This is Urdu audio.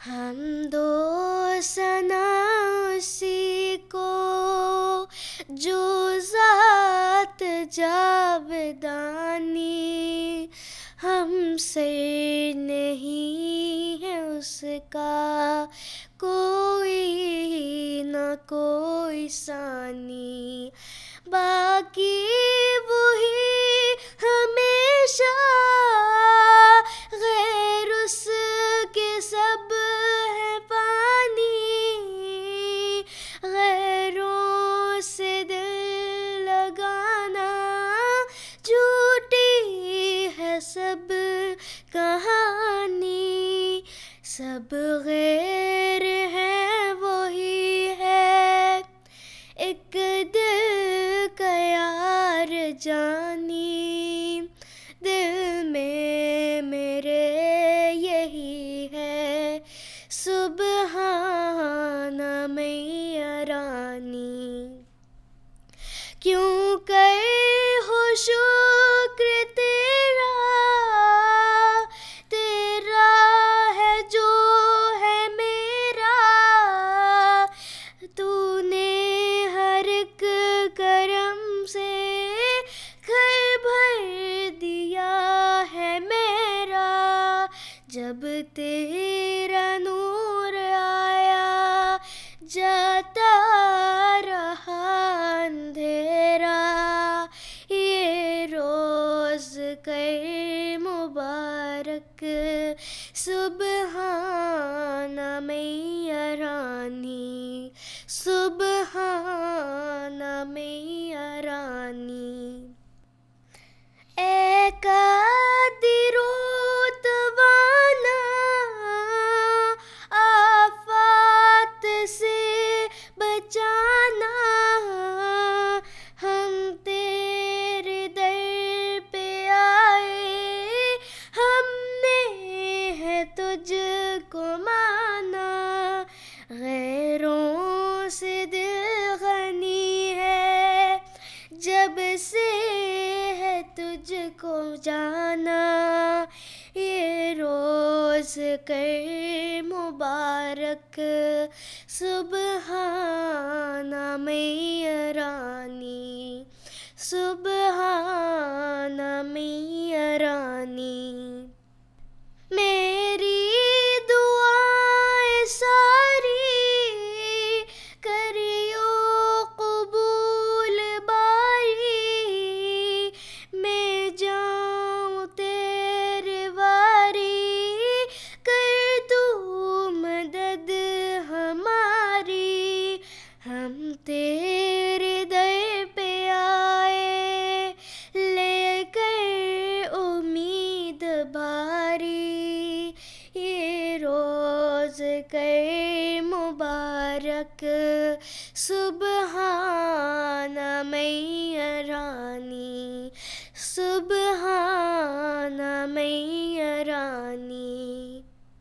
ہم دو ثنا اسی کو جو ذات جاودانی، ہم سے نہیں ہے اس کا کوئی نہ کوئی ثانی، باقی وہی ہمیشہ، غیر اس کے سب ہے پانی، غیروں سے دل لگانا جھوٹی ہے سب کہانی، سب غیر ہے وہی ہے ایک دل کا یار جانی، دل میں میرے یہی ہے سبحان میاں رانی، کیوں کر ہو شکر تیرا، تیرا ہے جو ہے میرا، تو نے ہر ایک کرم سے گھر بھر دیا ہے میرا، جب تیرا نور آیا جاتا رہا اندھیرا، یہ روز کر مبارک سبحان میاں رانی، سبحان میاں رانی، اے قادر و توانا آفات سے بچانا، ہم تیرے در پہ آئے، ہم نے ہے تجھ کو مانا، غیروں سے دل غنی ہے جب سے ہے تجھ کو جانا، یہ روز کر مبارک سبحان میاں رانی، سبحان میاں رانی، میری دعائیں ساری کریو قبول باری، میں جاؤں تیرے واری، کر تو مدد ہماری، ہم تیرے در پہ آئے لے کر امید بھاری، یہ روز کر مبارک سبحان میاں رانی، سبحان میاں رانی۔